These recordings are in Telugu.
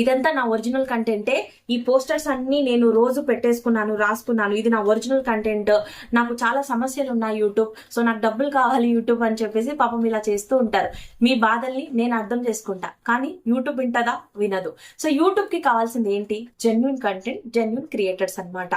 ఇదంతా నా ఒరిజినల్ కంటెంటే. ఈ పోస్టర్స్ అన్ని నేను రోజు పెట్టేసుకున్నాను, రాసుకున్నాను. ఇది నా ఒరిజినల్ కంటెంట్. నాకు చాలా సమస్యలు ఉన్నాయి యూట్యూబ్, సో నాకు డబ్బులు కావాలి యూట్యూబ్ అని చెప్పేసి పాపం ఇలా చేస్తూ ఉంటారు. మీ బాధల్ని నేను అర్థం చేసుకుంటా, కానీ యూట్యూబ్ వింటదా? వినదు. సో యూట్యూబ్ కి కావాల్సింది ఏంటి? జెన్యూన్ కంటెంట్, జెన్యూన్ క్రియేటర్స్ అన్నమాట.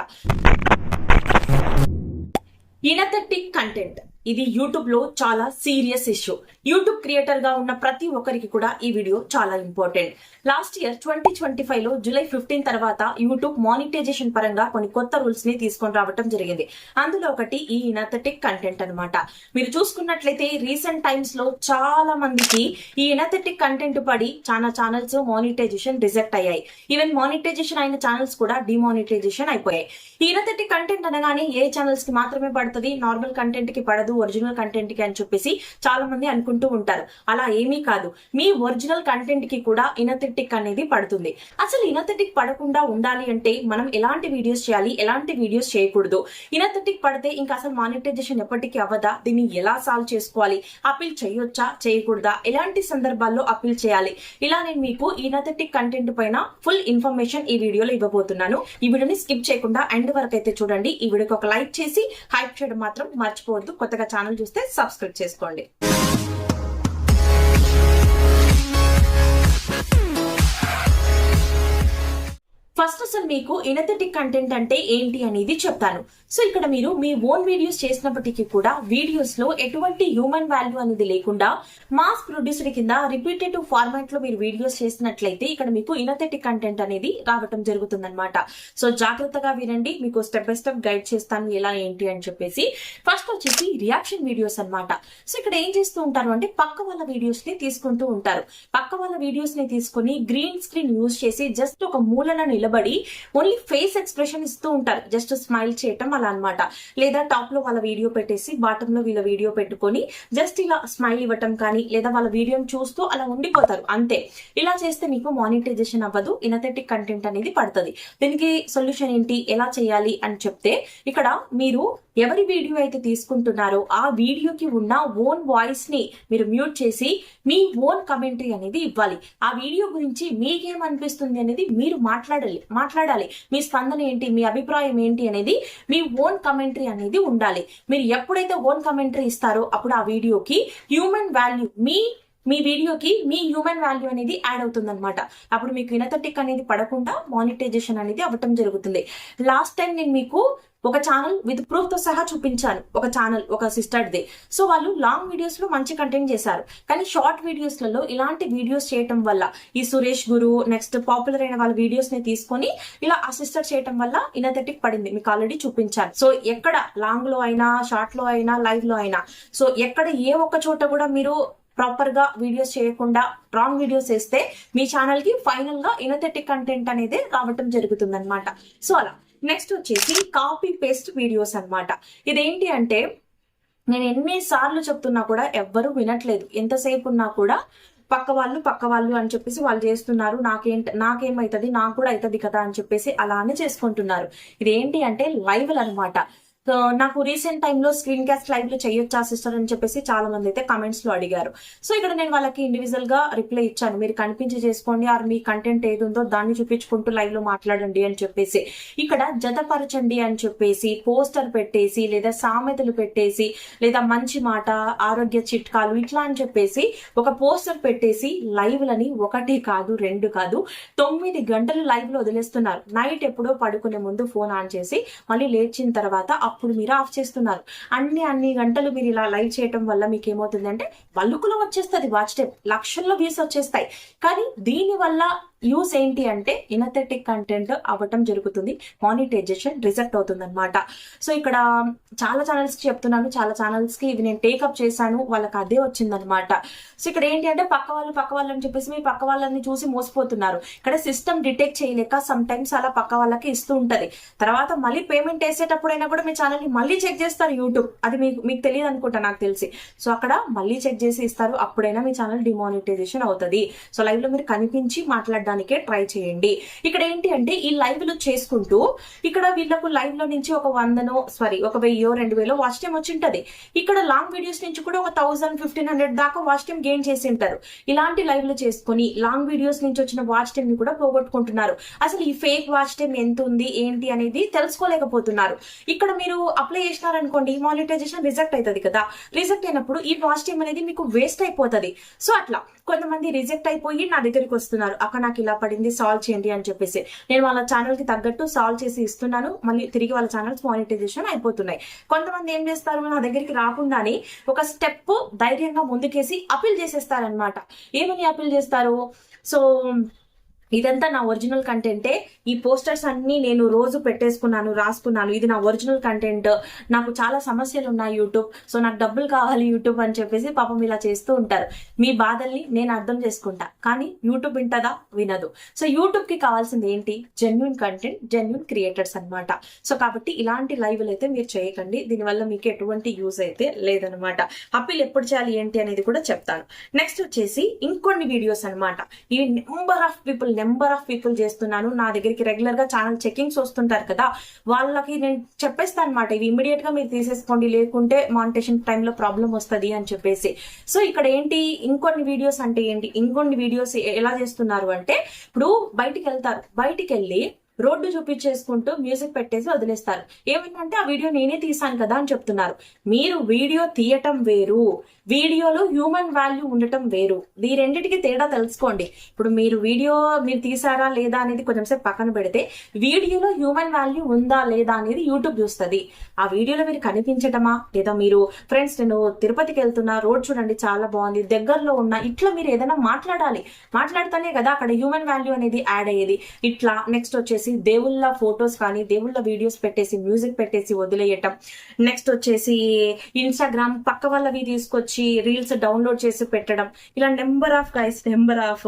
ఇనథెటిక్ కంటెంట్ ఇది యూట్యూబ్ లో చాలా సీరియస్ ఇష్యూ. యూట్యూబ్ క్రియేటర్ గా ఉన్న ప్రతి ఒక్కరికి కూడా ఈ వీడియో చాలా ఇంపార్టెంట్. లాస్ట్ ఇయర్ 2025 లో జూలై 15 తర్వాత యూట్యూబ్ మానిటైజేషన్ పరంగా కొన్ని కొత్త రూల్స్ ని తీసుకొని రావటం జరిగింది. అందులో ఒకటి ఈ ఇనథెటిక్ కంటెంట్ అన్నమాట. మీరు చూసుకున్నట్లయితే రీసెంట్ టైమ్స్ లో చాలా మందికి ఈ ఇనథెటిక్ కంటెంట్ పడి చాలా ఛానల్స్ మానిటైజేషన్ రిజెక్ట్ అయ్యాయి. ఈవెన్ మానిటైజేషన్ అయిన ఛానల్స్ కూడా డిమానిటైజేషన్ అయిపోయాయి. ఈ ఇనథెటిక్ కంటెంట్ అనగానే ఏ ఛానల్స్ కి మాత్రమే పడుతుంది, నార్మల్ కంటెంట్ కి పడదు, ఒరిజినల్ కంటెంట్ కి అని చెప్పేసి చాలా మంది అనుకుంటూ ఉంటారు. అలా ఏమీ కాదు. మీ ఒరిజినల్ కంటెంట్ కి కూడా ఇనథెటిక్ అనేది పడుతుంది. అసలు ఇనథెటిక్ పడకుండా ఉండాలి అంటే మనం ఎలాంటి వీడియోస్ చేయాలి, ఎలాంటి వీడియోస్ చేయకూడదు, ఇనథెటిక్ పడితే ఇంకా అసలు మానిటైజేషన్ ఎప్పటికీ అవ్వదా, దీన్ని ఎలా సాల్వ్ చేసుకోవాలి, అపీల్ చేయొచ్చా చేయకూడదా, ఎలాంటి సందర్భాల్లో అపీల్ చేయాలి, ఇలా నేను మీకు ఇనథెటిక్ కంటెంట్ పైన ఫుల్ ఇన్ఫర్మేషన్ ఈ వీడియోలో ఇవ్వబోతున్నాను. ఈ వీడియోని స్కిప్ చేయకుండా ఎండ్ వరకు అయితే చూడండి. ఈ వీడియోకి ఒక లైక్ చేసి హైప్ చేయడం మాత్రం మర్చిపోవద్దు. కొత్తగా ఛానల్ చూస్తే సబ్స్క్రైబ్ చేసుకోండి. ఫస్ట్ అసలు మీకు ఇనథెటిక్ కంటెంట్ అంటే ఏంటి అనేది చెప్తాను. సో ఇక్కడ మీరు మీ ఓన్ వీడియోస్ చేసినప్పటికీ కూడా వీడియోస్ లో ఎటువంటి హ్యూమన్ వాల్యూ అనేది లేకుండా మాస్ ప్రొడ్యూసర్ కింద రిపీటేటివ్ ఫార్మాట్ లో మీరు వీడియోస్ చేసినట్లయితే ఇక్కడ మీకు ఇనథెటిక్ కంటెంట్ అనేది రావటం జరుగుతుందన్నమాట. సో జాగ్రత్తగా వినండి, మీకు స్టెప్ బై స్టెప్ గైడ్ చేస్తాను ఎలా ఏంటి అని చెప్పేసి. ఫస్ట్ వచ్చేసి రియాక్షన్ వీడియోస్ అన్నమాట. సో ఇక్కడ ఏం చేస్తూ ఉంటారు అంటే పక్క వాళ్ళ వీడియోస్ ని తీసుకుంటూ ఉంటారు. పక్క వాళ్ళ వీడియోస్ ని తీసుకుని గ్రీన్ స్క్రీన్ యూజ్ చేసి జస్ట్ ఒక మూలన నిలబడి ఓన్లీ ఫేస్ ఎక్స్ప్రెషన్ ఇస్తూ ఉంటారు. జస్ట్ స్మైల్ చేయటం అలా అన్నమాట. లేదా టాప్ లో వాళ్ళ వీడియో పెట్టేసి బాటమ్ లో వీళ్ళ వీడియో పెట్టుకొని జస్ట్ ఇలా స్మైల్ ఇవ్వటం కానీ, లేదా వాళ్ళ వీడియోని చూస్తూ అలా ఉండిపోతారు అంతే. ఇలా చేస్తే మీకు మానిటైజేషన్ అవ్వదు, ఇనథెటిక్ కంటెంట్ అనేది పడుతుంది. దీనికి సొల్యూషన్ ఏంటి, ఎలా చేయాలి అని చెప్తే, ఇక్కడ మీరు ఎవరి వీడియో అయితే తీసుకుంటున్నారో ఆ వీడియోకి ఉన్న ఓన్ వాయిస్ ని మీరు మ్యూట్ చేసి మీ ఓన్ కమెంటరీ అనేది ఇవ్వాలి. ఆ వీడియో గురించి మీకేమనిపిస్తుంది అనేది మీరు మాట్లాడాలి. మీ స్పందన ఏంటి, మీ అభిప్రాయం ఏంటి అనేది మీ ఓన్ కమెంటరీ అనేది ఉండాలి. మీరు ఎప్పుడైతే ఓన్ కమెంటరీ ఇస్తారో అప్పుడు ఆ వీడియోకి హ్యూమన్ వాల్యూ మీ వీడియోకి మీ హ్యూమన్ వాల్యూ అనేది యాడ్ అవుతుంది అనమాట. అప్పుడు మీకు ఇనథెటిక్ అనేది పడకుండా మానిటైజేషన్ అనేది అవ్వటం జరుగుతుంది. లాస్ట్ టైం నేను మీకు ఒక ఛానల్ విత్ ప్రూఫ్ తో సహా చూపించాను. ఒక ఛానల్, ఒక సిస్టర్ది. సో వాళ్ళు లాంగ్ వీడియోస్ లో మంచి కంటెంట్ చేశారు, కానీ షార్ట్ వీడియోస్ లలో ఇలాంటి వీడియోస్ చేయటం వల్ల ఈ సురేష్ గురు నెక్స్ట్ పాపులర్ అయిన వాళ్ళ వీడియోస్ ని తీసుకొని ఇలా అసిస్టర్ చేయటం వల్ల ఇనథెటిక్ పడింది. మీకు ఆల్రెడీ చూపించాను. సో ఎక్కడ లాంగ్ లో అయినా, షార్ట్ లో అయినా, లైవ్ లో అయినా, సో ఎక్కడ ఏ ఒక్క చోట కూడా మీరు ప్రాపర్ గా వీడియోస్ చేయకుండా రాంగ్ వీడియోస్ వేస్తే మీ ఛానల్ కి ఫైనల్ గా ఇనథెటిక్ కంటెంట్ అనేది రావటం జరుగుతుంది అనమాట. సో అలా నెక్స్ట్ వచ్చేసి కాపీ పేస్ట్ వీడియోస్ అన్నమాట. ఇదేంటి అంటే నేను ఎన్నిసార్లు చెప్తున్నా కూడా ఎవ్వరూ వినట్లేదు. ఎంతసేపు ఉన్నా కూడా పక్క వాళ్ళు అని చెప్పేసి వాళ్ళు చేస్తున్నారు, నాకేమైతుంది, నాకు కూడా అవుతుంది కదా అని చెప్పేసి అలానే చేసుకుంటున్నారు. ఇదేంటి అంటే లైవ్లు అనమాట. సో నాకు రీసెంట్ టైంలో స్క్రీన్ కాస్ట్ లైవ్ లో చేయొచ్చా సిస్టర్ అని చెప్పేసి చాలా మంది అయితే కమెంట్స్ లో అడిగారు. సో ఇక్కడ నేను వాళ్ళకి ఇండివిజువల్ గా రిప్లై ఇచ్చాను. మీరు కనిపించి చేసుకోండి, ఆర్ మీ కంటెంట్ ఏది ఉందో దాన్ని చూపించుకుంటూ లైవ్ లో మాట్లాడండి అని చెప్పేసి. ఇక్కడ జతపరచండి అని చెప్పేసి పోస్టర్ పెట్టేసి, లేదా సామెతలు పెట్టేసి, లేదా మంచి మాట, ఆరోగ్య చిట్కాలు ఇట్లా అని చెప్పేసి ఒక పోస్టర్ పెట్టేసి లైవ్లని 1 కాదు 2 కాదు 9 గంటలు లైవ్ లో వదిలేస్తున్నారు. నైట్ ఎప్పుడో పడుకునే ముందు ఫోన్ ఆన్ చేసి మళ్ళీ లేచిన తర్వాత అప్పుడు మీరు ఆఫ్ చేస్తున్నారు. అన్ని గంటలు మీరు ఇలా లైవ్ చేయటం వల్ల మీకు ఏమవుతుందంటే వల్లుకులో వచ్చేస్తుంది, వాచ్ టైం లక్షల్లో వ్యూస్ వచ్చేస్తాయి. కానీ దీని వల్ల యూస్ ఏంటి అంటే ఇనథెటిక్ కంటెంట్ అవ్వటం జరుగుతుంది, మానిటైజేషన్ రిజెక్ట్ అవుతుంది అనమాట. సో ఇక్కడ చాలా ఛానల్స్ కి చెప్తున్నాను, చాలా ఛానల్స్ కి ఇవి నేను టేకప్ చేశాను, వాళ్ళకి అదే వచ్చిందనమాట. సో ఇక్కడ ఏంటి అంటే పక్క వాళ్ళు అని చెప్పేసి మీ పక్క వాళ్ళని చూసి మోసపోతున్నారు. ఇక్కడ సిస్టమ్ డిటెక్ట్ చేయలేక సమ్ టైమ్స్ అలా పక్క వాళ్ళకి ఇస్తూ ఉంటది. తర్వాత మళ్ళీ పేమెంట్ వేసేటప్పుడైనా కూడా మీ ఛానల్ ని మళ్ళీ చెక్ చేస్తారు యూట్యూబ్. అది మీకు తెలియదు అనుకుంటా, నాకు తెలిసి. సో అక్కడ మళ్ళీ చెక్ చేసి ఇస్తారు, అప్పుడైనా మీ ఛానల్ డిమానిటైజేషన్ అవుతుంది. సో లైవ్ లో మీరు కనిపించి మాట్లాడడం చేయడానికే ట్రై చేయండి. ఇక్కడ ఏంటి అంటే ఈ లైవ్లు చేసుకుంటూ ఇక్కడ వీళ్ళకు లైవ్ లో నుంచి ఒక 1000 వాచ్ టైం వచ్చి ఉంటది. ఇక్కడ లాంగ్ వీడియోస్ నుంచి కూడా ఒక 1000-1500 దాకా వాచ్ టైం గెయిన్ చేసి ఉంటారు. ఇలాంటి లైవ్లు చేసుకుని లాంగ్ వీడియోస్ నుంచి వచ్చిన వాచ్ టైం ని కూడా పోగొట్టుకుంటున్నారు. అసలు ఈ ఫేక్ వాచ్ టైం ఎంత ఉంది ఏంటి అనేది తెలుసుకోలేకపోతున్నారు. ఇక్కడ మీరు అప్లై చేసినారనుకోండి, మానిటైజేషన్ రిజెక్ట్ అవుతుంది కదా. రిజెక్ట్ అయినప్పుడు ఈ వాచ్ టైం అనేది మీకు వేస్ట్ అయిపోతుంది. సో అట్లా కొంతమంది రిజెక్ట్ అయిపోయి నా దగ్గరికి వస్తున్నారు, అక్క నాకు ఇలా పడింది సాల్వ్ చేయండి అని చెప్పేసి. నేను వాళ్ళ ఛానల్ కి తగ్గట్టు సాల్వ్ చేసి ఇస్తున్నాను, మళ్ళీ తిరిగి వాళ్ళ ఛానల్స్ మానిటైజేషన్ అయిపోతున్నాయి. కొంతమంది ఏం చేస్తారు, నా దగ్గరికి రాకుండానే ఒక స్టెప్ ధైర్యంగా ముందుకేసి అపీల్ చేసేస్తారనమాట. ఏమని అపీల్ చేస్తారు? సో ఇదంతా నా ఒరిజినల్ కంటెంటే, ఈ పోస్టర్స్ అన్ని నేను రోజు పెట్టేసుకున్నాను, రాసుకున్నాను, ఇది నా ఒరిజినల్ కంటెంట్, నాకు చాలా సమస్యలు ఉన్నాయి యూట్యూబ్, సో నాకు డబ్బులు కావాలి యూట్యూబ్ అని చెప్పేసి పాపం ఇలా చేస్తూ ఉంటారు. మీ బాధల్ని నేను అర్థం చేసుకుంటా, కానీ యూట్యూబ్ వింటదా? వినదు. సో యూట్యూబ్ కి కావాల్సింది ఏంటి? జెన్యున్ కంటెంట్, జెన్యున్ క్రియేటర్స్ అనమాట. సో కాబట్టి ఇలాంటి లైవ్లు అయితే మీరు చేయకండి, దీనివల్ల మీకు ఎటువంటి యూజ్ అయితే లేదనమాట. అప్పీల్ ఎప్పుడు చేయాలి ఏంటి అనేది కూడా చెప్తాను. నెక్స్ట్ వచ్చేసి ఇంకొన్ని వీడియోస్ అనమాట. ఇవి నెంబర్ ఆఫ్ పీపుల్ చేస్తున్నాను. నా దగ్గరికి రెగ్యులర్ గా ఛానల్ చెకింగ్స్ వస్తుంటారు కదా, వాళ్ళకి నేను చెప్పేస్తాను అనమాట, ఇవి ఇమీడియట్ గా మీరు తీసేసుకోండి, లేకుంటే మానిటేషన్ టైంలో ప్రాబ్లం వస్తుంది అని చెప్పేసి. సో ఇక్కడ ఏంటి, ఇంకొన్ని వీడియోస్ అంటే ఏంటి, ఇంకొన్ని వీడియోస్ ఎలా చేస్తున్నారు అంటే, ఇప్పుడు బయటికి వెళ్తారు, బయటికి వెళ్ళి రోడ్డు చూపించేసుకుంటూ మ్యూజిక్ పెట్టేసి వదిలేస్తారు. ఏమంటే ఆ వీడియో నేనే తీసాను కదా అని చెప్తున్నారు. మీరు వీడియో తీయటం వేరు, వీడియోలో హ్యూమన్ వాల్యూ ఉండటం వేరు. ఈ రెండింటికి తేడా తెలుసుకోండి. ఇప్పుడు మీరు తీసారా లేదా అనేది కొంచెం సేపు పక్కన పెడితే, వీడియోలో హ్యూమన్ వాల్యూ ఉందా లేదా అనేది యూట్యూబ్ చూస్తుంది. ఆ వీడియోలో మీరు కనిపించటమా, లేదా మీరు ఫ్రెండ్స్ నేను తిరుపతికి వెళ్తున్నా, రోడ్ చూడండి చాలా బాగుంది, దగ్గరలో ఉన్నా, ఇట్లా మీరు ఏదైనా మాట్లాడితేనే కదా అక్కడ హ్యూమన్ వాల్యూ అనేది యాడ్ అయ్యేది. ఇట్లా నెక్స్ట్ వచ్చేసి దేవుళ్ళ ఫొటోస్ కానీ దేవుళ్ళ వీడియోస్ పెట్టేసి మ్యూజిక్ పెట్టేసి వదిలేయటం. నెక్స్ట్ వచ్చేసి ఇన్స్టాగ్రామ్ పక్క వాళ్ళవి తీసుకొచ్చి రీల్స్ డౌన్లోడ్ చేసి పెట్టడం. ఇలా నెంబర్ ఆఫ్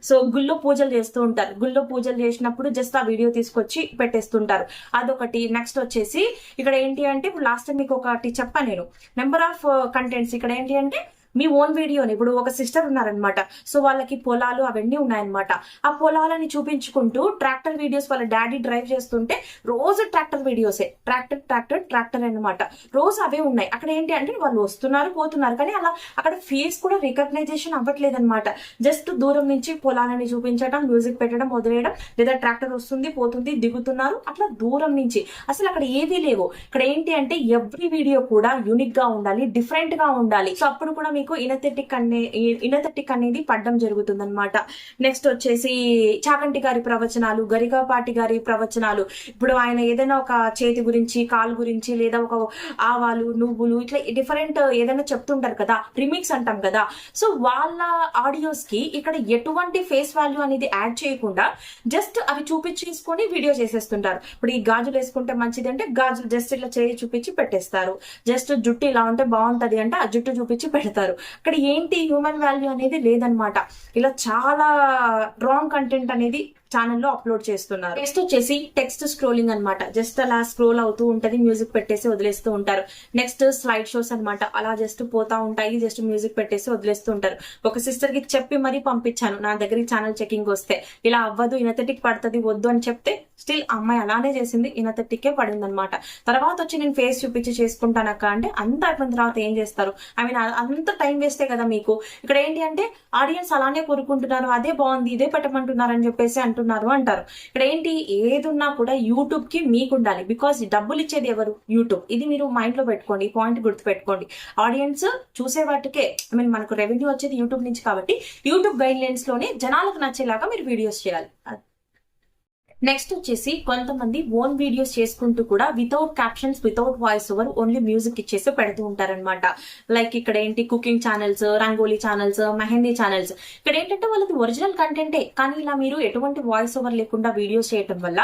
సో గుళ్ళో పూజలు చేస్తూ ఉంటారు. గుళ్ళో పూజలు చేసినప్పుడు జస్ట్ ఆ వీడియో తీసుకొచ్చి పెట్టేస్తుంటారు. అదొకటి. నెక్స్ట్ వచ్చేసి ఇక్కడ ఏంటి అంటే, ఇప్పుడు లాస్ట్ టైం మీకు ఒకటి చెప్పాను నేను, నెంబర్ ఆఫ్ కంటెంట్స్. ఇక్కడ ఏంటి అంటే మీ ఓన్ వీడియోని, ఇప్పుడు ఒక సిస్టర్ ఉన్నారనమాట, సో వాళ్ళకి పొలాలు అవన్నీ ఉన్నాయన్నమాట. ఆ పొలాలని చూపించుకుంటూ ట్రాక్టర్ వీడియోస్ వాళ్ళ డాడీ డ్రైవ్ చేస్తుంటే రోజు ట్రాక్టర్ వీడియోసే, ట్రాక్టర్ అనమాట, రోజు అవే ఉన్నాయి. అక్కడ ఏంటి అంటే వాళ్ళు వస్తున్నారు పోతున్నారు, కానీ అలా అక్కడ ఫేస్ కూడా రికగ్నైజేషన్ అవ్వట్లేదు అనమాట. జస్ట్ దూరం నుంచి పొలాలని చూపించడం, మ్యూజిక్ పెట్టడం, వదిలేయడం, లేదా ట్రాక్టర్ వస్తుంది పోతుంది దిగుతున్నారు, అట్లా దూరం నుంచి. అసలు అక్కడ ఏవీ లేవు. ఇక్కడ ఏంటి అంటే ఎవ్రీ వీడియో కూడా యూనిక్ గా ఉండాలి, డిఫరెంట్ గా ఉండాలి. సో అప్పుడు కూడా మీకు ఇనథెటిక్ అనేది పడ్డం జరుగుతుంది అనమాట. నెక్స్ట్ వచ్చేసి చాగంటి గారి ప్రవచనాలు, గరికపాటి గారి ప్రవచనాలు. ఇప్పుడు ఆయన ఏదైనా ఒక చేతి గురించి, కాలు గురించి, లేదా ఒక ఆవాలు, నువ్వులు, ఇట్లా డిఫరెంట్ ఏదైనా చెప్తుంటారు కదా, రిమిక్స్ అంటాం కదా. సో వాళ్ళ ఆడియోస్ కి ఇక్కడ ఎటువంటి ఫేస్ వాల్యూ అనేది యాడ్ చేయకుండా జస్ట్ అవి చూపించేసుకొని వీడియో చేసేస్తుంటారు. ఇప్పుడు ఈ గాజులు వేసుకుంటే మంచిది అంటే గాజులు జస్ట్ ఇట్లా చేయి చూపించి పెట్టేస్తారు. జస్ట్ జుట్టు ఇలా ఉంటే బాగుంటది అంటే ఆ జుట్టు చూపించి పెడతారు. అక్కడ ఏంటి హ్యూమన్ వాల్యూ అనేది లేదనమాట. ఇలా చాలా రాంగ్ కంటెంట్ అనేది ఛానల్లో అప్లోడ్ చేస్తున్నారు. నెక్స్ట్ వచ్చేసి టెక్స్ట్ స్క్రోలింగ్ అనమాట. జస్ట్ అలా స్క్రోల్ అవుతూ ఉంటది, మ్యూజిక్ పెట్టేసి వదిలేస్తూ ఉంటారు. నెక్స్ట్ స్లైడ్ షోస్ అనమాట, అలా జస్ట్ పోతా ఉంటాయి, జస్ట్ మ్యూజిక్ పెట్టేసి వదిలేస్తూ ఉంటారు. ఒక సిస్టర్ కి చెప్పి మరీ పంపించాను, నా దగ్గరికి ఛానల్ చెకింగ్ వస్తే, ఇలా అవ్వదు, ఇనథెటిక్ పడుతుంది, వద్దు అని చెప్తే స్టిల్ అమ్మాయి అలానే చేసింది, ఇనథెటిక్కే పడింది అనమాట. తర్వాత వచ్చి నేను ఫేస్ చూపించి చేసుకుంటానక్క అంటే, అంత అయిపోయిన తర్వాత ఏం చేస్తారు? ఐ మీన్ అంత టైం వేస్తే కదా మీకు. ఇక్కడ ఏంటి అంటే ఆడియన్స్ అలానే కోరుకుంటున్నారు, అదే బాగుంది, ఇదే పెట్టమంటున్నారు అని చెప్పేసి అంటున్నారు. ఇక్కడ ఏంటి, ఏదున్నా కూడా యూట్యూబ్ కి మీకు ఉండాలి, బికాస్ డబ్బులు ఇచ్చేది ఎవరు? యూట్యూబ్. ఇది మీరు మైండ్ లో పెట్టుకోండి, పాయింట్ గుర్తు పెట్టుకోండి. ఆడియన్స్ చూసే వాటికే, ఐ మీన్ మనకు రెవెన్యూ వచ్చేది యూట్యూబ్ నుంచి, కాబట్టి యూట్యూబ్ గైడ్ లైన్స్ లోనే జనాలకు నచ్చేలాగా మీరు వీడియోస్ చేయాలి. నెక్స్ట్ వచ్చేసి కొంతమంది ఓన్ వీడియోస్ చేసుకుంటూ కూడా without captions, without voice over, only music ఇచ్చేసి పెడుతూ ఉంటారనమాట. లైక్ ఇక్కడ ఏంటి cooking channels, rangoli channels, mehndi channels. ఇక్కడ ఏంటంటే వాళ్ళది ఒరిజినల్ కంటెంటే, కానీ ఇలా మీరు ఎటువంటి వాయిస్ ఓవర్ లేకుండా వీడియోస్ చేయడం వల్ల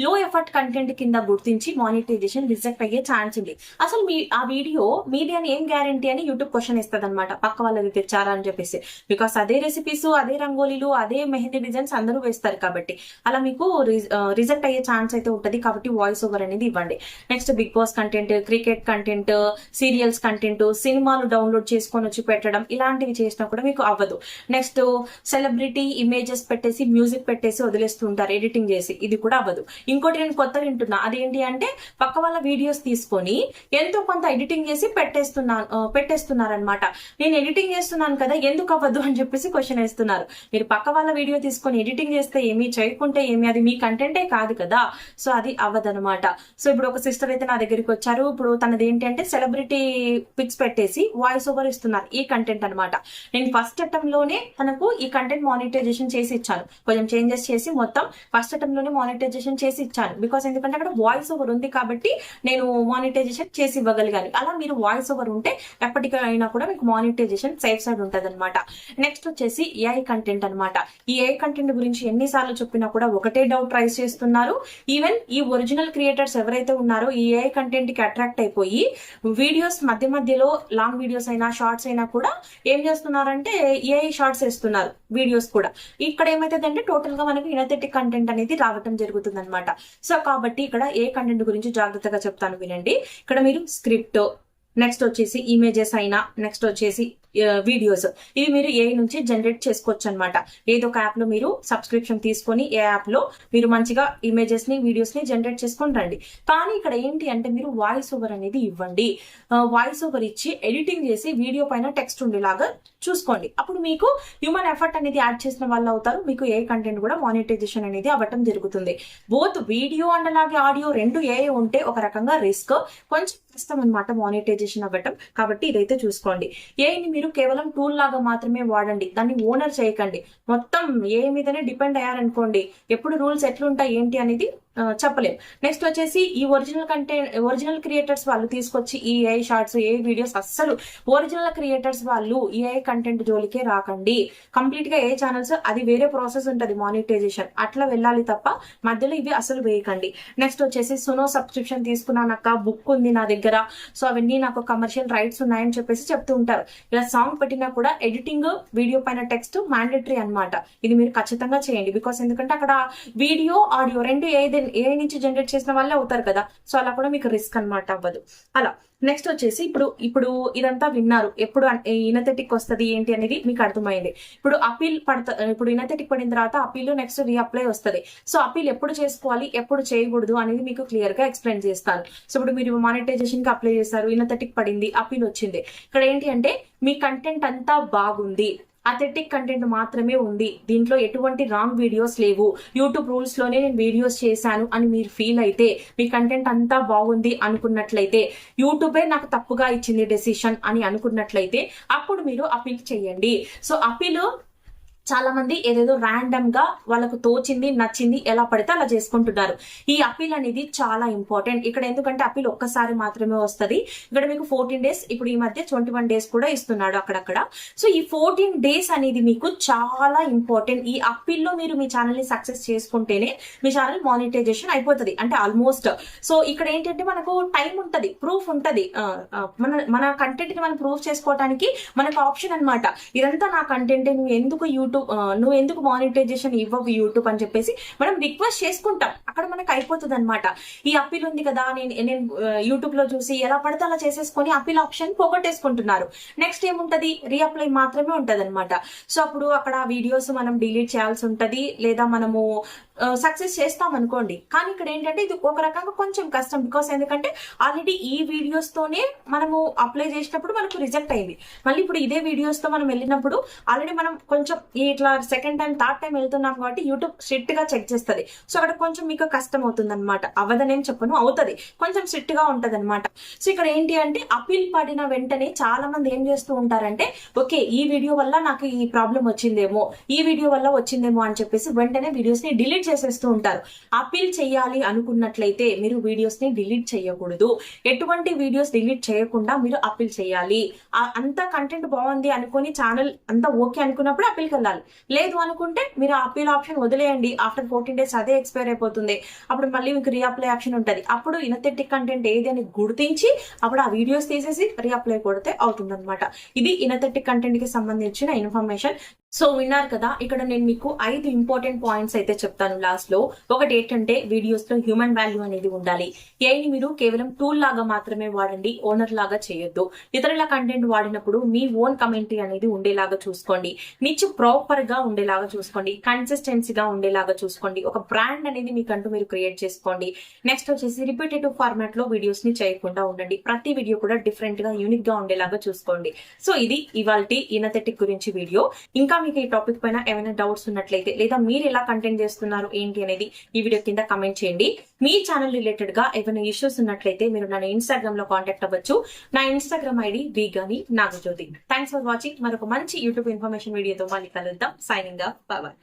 లో ఎఫర్ట్ కంటెంట్ కింద గుర్తించి మానిటైజేషన్ రిజెక్ట్ అయ్యే ఛాన్స్ ఉంది. అసలు ఆ వీడియో మీది అని ఏం గ్యారంటీ అని యూట్యూబ్ క్వశ్చన్ ఇస్తుంది అనమాట, పక్క వాళ్ళది తెచ్చారా అని చెప్పేసి. బికాస్ అదే రెసిపీస్, అదే రంగోలీలు, అదే మెహందీ డిజైన్స్ అందరూ వేస్తారు కాబట్టి అలా మీకు రిజెక్ట్ అయ్యే ఛాన్స్ అయితే ఉంటుంది, కాబట్టి వాయిస్ ఓవర్ అనేది ఇవ్వండి. Next Bigg Boss content, cricket content, serials content, సినిమాలు డౌన్లోడ్ చేసుకొని వచ్చి పెట్టడం, ఇలాంటివి చేసినా కూడా మీకు అవ్వదు. నెక్స్ట్ సెలబ్రిటీ ఇమేజెస్ పెట్టేసి మ్యూజిక్ పెట్టేసి వదిలేస్తుంటారు ఎడిటింగ్ చేసి, ఇది కూడా అవ్వదు. ఇంకోటి నేను కొత్త వింటున్నా, అదేంటి అంటే పక్క వాళ్ళ వీడియోస్ తీసుకొని ఎంతో కొంత ఎడిటింగ్ చేసి పెట్టేస్తున్నారనమాట. నేను ఎడిటింగ్ చేస్తున్నాను కదా ఎందుకు అవ్వదు అని చెప్పేసి క్వశ్చన్ వేస్తున్నారు. మీరు పక్క వాళ్ళ వీడియో తీసుకొని ఎడిటింగ్ చేస్తే ఏమి, చేయకుంటే ఏమి, అది మీ కంటెంటే కాదు కదా, సో అది అవ్వదనమాట. సో ఇప్పుడు ఒక సిస్టర్ అయితే నా దగ్గరికి వచ్చారు. ఇప్పుడు తనది ఏంటి అంటే సెలబ్రిటీ పిక్స్ పెట్టేసి వాయిస్ ఓవర్ ఇస్తున్నారు, ఈ కంటెంట్ అనమాట. నేను ఫస్ట్ అటెంప్ట్ లోనే తనకు ఈ కంటెంట్ మానిటైజేషన్ చేసి ఇచ్చాను, కొంచెం చేంజెస్ చేసి మొత్తం ఫస్ట్ అటెంప్ట్ లోనే మానిటైజేషన్ చేసి ఇచ్చాను. బికాస్ ఎందుకంటే అక్కడ వాయిస్ ఓవర్ ఉంది కాబట్టి నేను మానిటైజేషన్ చేసి ఇవ్వగలిగాను. అలా మీరు వాయిస్ ఓవర్ ఉంటే ఎప్పటికైనా కూడా మీకు మానిటైజేషన్ సేఫ్ సైడ్ ఉంటది అనమాట. నెక్స్ట్ వచ్చేసి ఏఐ కంటెంట్ అనమాట. ఈ ఏఐ కంటెంట్ గురించి ఎన్నిసార్లు చెప్పినా కూడా ఒకటే డౌట్ రైజ్ చేస్తున్నారు. ఈవెన్ ఈ ఒరిజినల్ క్రియేటర్స్ ఎవరైతే ఉన్నారో ఈ ఏఐ కంటెంట్ కి అట్రాక్ట్ అయిపోయి వీడియోస్ మధ్యలో లాంగ్ వీడియోస్ అయినా షార్ట్స్ అయినా కూడా ఏం చేస్తున్నారంటే ఏఐ షార్ట్స్ వేస్తున్నారు వీడియోస్ కూడా. ఇక్కడ ఏమైతుందంటే టోటల్ గా మనకి ఇనథెటిక్ కంటెంట్ అనేది రావటం జరుగుతుంది అనమాట. సో కాబట్టి ఇక్కడ ఏ కంటెంట్ గురించి జాగ్రత్తగా చెప్తాను వినండి. ఇక్కడ మీరు స్క్రిప్ట్, నెక్స్ట్ వచ్చేసి ఇమేజెస్ అయినా, నెక్స్ట్ వచ్చేసి వీడియోస్, ఇవి మీరు ఏ నుంచి జనరేట్ చేసుకోవచ్చు అనమాట. ఏదో ఒక యాప్ లో మీరు సబ్స్క్రిప్షన్ తీసుకొని ఏ యాప్ లో మీరు మంచిగా ఇమేజెస్ ని వీడియోస్ ని జనరేట్ చేసుకొని రండి. కానీ ఇక్కడ ఏంటి అంటే మీరు వాయిస్ ఓవర్ అనేది ఇవ్వండి. వాయిస్ ఓవర్ ఇచ్చి ఎడిటింగ్ చేసి వీడియో పైన టెక్స్ట్ ఉండేలాగా చూసుకోండి. అప్పుడు మీకు హ్యూమన్ ఎఫర్ట్ అనేది యాడ్ చేసిన వాళ్ళు అవుతారు, మీకు ఏ కంటెంట్ కూడా మానిటైజేషన్ అనేది అవ్వటం జరుగుతుంది. బోత్ వీడియో అండ్ అలాగే ఆడియో రెండు ఏ ఉంటే ఒక రకంగా రిస్క్, కొంచెం కష్టం అనమాట మానిటైజేషన్ అవ్వటం. కాబట్టి ఇదైతే చూసుకోండి. ఏని మీరు కేవలం టూల్ లాగా మాత్రమే వాడండి, దాన్ని ఓనర్ చేయకండి. మొత్తం ఏ మీదనే డిపెండ్ అయ్యారనుకోండి ఎప్పుడు రూల్స్ ఎట్లుంటాయి ఏంటి అనేది చెప్పలేం. నెక్స్ట్ వచ్చేసి ఈ ఒరిజినల్ క్రియేటర్స్ వాళ్ళు తీసుకొచ్చి ఈ ఏఐ షార్ట్స్, ఏ వీడియోస్, అస్సలు ఒరిజినల్ క్రియేటర్స్ వాళ్ళు ఏఐ కంటెంట్ జోలికే రాకండి. కంప్లీట్ గా ఏ ఛానల్స్ అది వేరే ప్రాసెస్ ఉంటది మానిటైజేషన్, అట్లా వెళ్ళాలి తప్ప మధ్యలో ఇవి అసలు వేయకండి. నెక్స్ట్ వచ్చేసి సునో సబ్స్క్రిప్షన్ తీసుకున్నానక్క, బుక్ ఉంది నా దగ్గర, సో అవన్నీ నాకు కమర్షియల్ రైట్స్ ఉన్నాయని చెప్పేసి చెప్తూ ఉంటారు. ఇలా సాంగ్ పెట్టినా కూడా ఎడిటింగ్ వీడియో పైన టెక్స్ట్ మ్యాండేటరీ అనమాట. ఇది మీరు ఖచ్చితంగా చేయండి. బికాస్ ఎందుకంటే అక్కడ వీడియో ఆడియో రెండు ఏ నుంచి జనరేట్ చేసిన వాళ్ళే అవుతారు కదా, సో అలా కూడా మీకు రిస్క్ అనమాట అవ్వదు అలా. నెక్స్ట్ వచ్చేసి ఇప్పుడు ఇదంతా విన్నారు, ఎప్పుడు ఇనథెటిక్ వస్తుంది ఏంటి అనేది మీకు అర్థమైంది. ఇప్పుడు అపీల్ ఇప్పుడు ఇనథెటిక్ పడిన తర్వాత అపీల్, నెక్స్ట్ రీఅప్లై వస్తుంది. సో అపీల్ ఎప్పుడు చేసుకోవాలి, ఎప్పుడు చేయకూడదు అనేది మీకు క్లియర్ గా ఎక్స్ప్లెయిన్ చేస్తాను. సో ఇప్పుడు మీరు మానిటైజేషన్ కి అప్లై చేస్తారు, ఇనథెటిక్ పడింది, అపీల్ వచ్చింది. ఇక్కడ ఏంటి అంటే మీ కంటెంట్ అంతా బాగుంది, అథెంటిక్ కంటెంట్ మాత్రమే ఉంది, దీంట్లో ఎటువంటి రాంగ్ వీడియోస్ లేవు, యూట్యూబ్ రూల్స్ లోనే నేను వీడియోస్ చేశాను అని మీరు ఫీల్ అయితే, మీ కంటెంట్ అంతా బాగుంది అనుకున్నట్లయితే, యూట్యూబే నాకు తప్పుగా ఇచ్చింది డెసిషన్ అని అనుకున్నట్లయితే అప్పుడు మీరు అపీల్ చేయండి. సో అపీల్ చాలా మంది ఏదేదో ర్యాండమ్ గా వాళ్ళకు తోచింది నచ్చింది ఎలా పడితే అలా చేసుకుంటున్నారు. ఈ అపీల్ అనేది చాలా ఇంపార్టెంట్ ఇక్కడ. ఎందుకంటే అపీల్ ఒక్కసారి మాత్రమే వస్తుంది. ఇక్కడ మీకు 14 days, ఇప్పుడు ఈ మధ్య 21 days కూడా ఇస్తున్నాడు అక్కడక్కడ. సో ఈ 14 days అనేది మీకు చాలా ఇంపార్టెంట్. ఈ అపీల్ లో మీరు మీ ఛానల్ ని సక్సెస్ చేసుకుంటేనే మీ ఛానల్ మానిటైజేషన్ అయిపోతుంది, అంటే ఆల్మోస్ట్. సో ఇక్కడ ఏంటంటే మనకు టైం ఉంటది, ప్రూఫ్ ఉంటది, మన కంటెంట్ ని మనం ప్రూఫ్ చేసుకోవడానికి మనకు ఆప్షన్ అనమాట. ఇదంతా నా కంటెంట్, నువ్వు ఎందుకు మానిటైజేషన్ ఇవ్వవు యూట్యూబ్ అని చెప్పేసి మనం రిక్వెస్ట్ చేసుకుంటాం, అక్కడ మనకు అయిపోతుంది అనమాట. ఈ అపీల్ ఉంది కదా, నేను యూట్యూబ్ లో చూసి ఎలా పడితే అలా చేసేసుకొని అపీల్ ఆప్షన్ పోగొట్టేసుకుంటున్నారు. నెక్స్ట్ ఏముంటది, రీఅప్లై మాత్రమే ఉంటది అనమాట. సో అప్పుడు అక్కడ వీడియోస్ మనం డిలీట్ చేయాల్సి ఉంటది, లేదా మనము సక్సెస్ చేస్తాం అనుకోండి. కానీ ఇక్కడ ఏంటంటే ఇది ఒక రకంగా కొంచెం కష్టం. బికాస్ ఎందుకంటే ఆల్రెడీ ఈ వీడియోస్ తోనే మనము అప్లై చేసినప్పుడు మనకు రిజెక్ట్ అయింది. మళ్ళీ ఇప్పుడు ఇదే వీడియోస్ తో మనం వెళ్ళినప్పుడు ఆల్రెడీ మనం కొంచెం ఇట్లా సెకండ్ టైం థర్డ్ టైం వెళ్తున్నాం కాబట్టి యూట్యూబ్ స్ట్రిక్ట్ గా చెక్ చేస్తుంది. సో అక్కడ కొంచెం మీకు కష్టం అవుతుంది అనమాట. అవ్వదనేం చెప్పను, అవుతుంది, కొంచెం స్ట్రిక్ట్ గా ఉంటది అనమాట. సో ఇక్కడ ఏంటి అంటే అపీల్ పడిన వెంటనే చాలా మంది ఏం చేస్తూ ఉంటారంటే, ఓకే ఈ వీడియో వల్ల నాకు ఈ ప్రాబ్లం వచ్చిందేమో, ఈ వీడియో వల్ల వచ్చిందేమో అని చెప్పేసి వెంటనే వీడియోస్ ని డిలీట్ చేసేస్తూ ఉంటారు. అపీల్ చేయాలి అనుకున్నట్లయితే మీరు వీడియోస్ ని డిలీట్ చేయకూడదు. ఎటువంటి వీడియోస్ డిలీట్ చేయకుండా మీరు అపీల్ చేయాలి. అంత కంటెంట్ బాగుంది అనుకుని ఛానల్ అంతా ఓకే అనుకున్నప్పుడు అపీల్కి వెళ్ళాలి. లేదు అనుకుంటే మీరు అపీల్ ఆప్షన్ వదిలేయండి. ఆఫ్టర్ 14 days అదే ఎక్స్పైర్ అయిపోతుంది. అప్పుడు మళ్ళీ మీకు రీఅప్లై ఆప్షన్ ఉంటుంది. అప్పుడు ఇనథెటిక్ కంటెంట్ ఏది అని గుర్తించి అప్పుడు ఆ వీడియోస్ తీసేసి రీఅప్లై కొడితే అవుతుంది అనమాట. ఇది ఇనథెటిక్ కంటెంట్ కి సంబంధించిన ఇన్ఫర్మేషన్. సో విన్నారు కదా, ఇక్కడ నేను మీకు 5 ఇంపార్టెంట్ పాయింట్స్ అయితే చెప్తాను లాస్ట్ లో. ఒకటి ఏంటంటే వీడియోస్ లో హ్యూమన్ వాల్యూ అనేది ఉండాలి. ఏఐని మీరు కేవలం టూల్ లాగా మాత్రమే వాడండి, ఓనర్ లాగా చేయొద్దు. ఇతరుల కంటెంట్ వాడినప్పుడు మీ ఓన్ కమెంటరీ అనేది ఉండేలాగా చూసుకోండి. నిచ్ ప్రాపర్ గా ఉండేలాగా చూసుకోండి, కన్సిస్టెన్సీగా ఉండేలాగా చూసుకోండి. ఒక బ్రాండ్ అనేది మీకంటూ మీరు క్రియేట్ చేసుకోండి. నెక్స్ట్ వచ్చేసి రిపీటేటివ్ ఫార్మాట్ లో వీడియోస్ ని చేయకుండా ఉండండి. ప్రతి వీడియో కూడా డిఫరెంట్ గా యూనిక్ గా ఉండేలాగా చూసుకోండి. సో ఇది ఇవాల్టి ఇనథెటిక్ గురించి వీడియో. ఇంకా మీకు ఈ టాపిక్ పైన ఏమైనా డౌట్స్ ఉన్నట్లయితే, లేదా మీరు ఎలా కంటెంట్ చేస్తున్నారు ఏంటి అనేది ఈ వీడియో కింద కమెంట్ చేయండి. మీ ఛానల్ రిలేటెడ్ గా ఏమైనా ఇష్యూస్ ఉన్నట్లయితే మీరు నన్ను ఇన్స్టాగ్రామ్ లో కాంటాక్ట్ అవ్వచ్చు. నా ఇన్స్టాగ్రామ్ ఐడి వీగాని నాగజ్యోతి. Thanks for watching. మరొక మంచి యూట్యూబ్ ఇన్ఫర్మేషన్ వీడియోతో మళ్ళీ కలుద్దాం. Signing off. Bye by.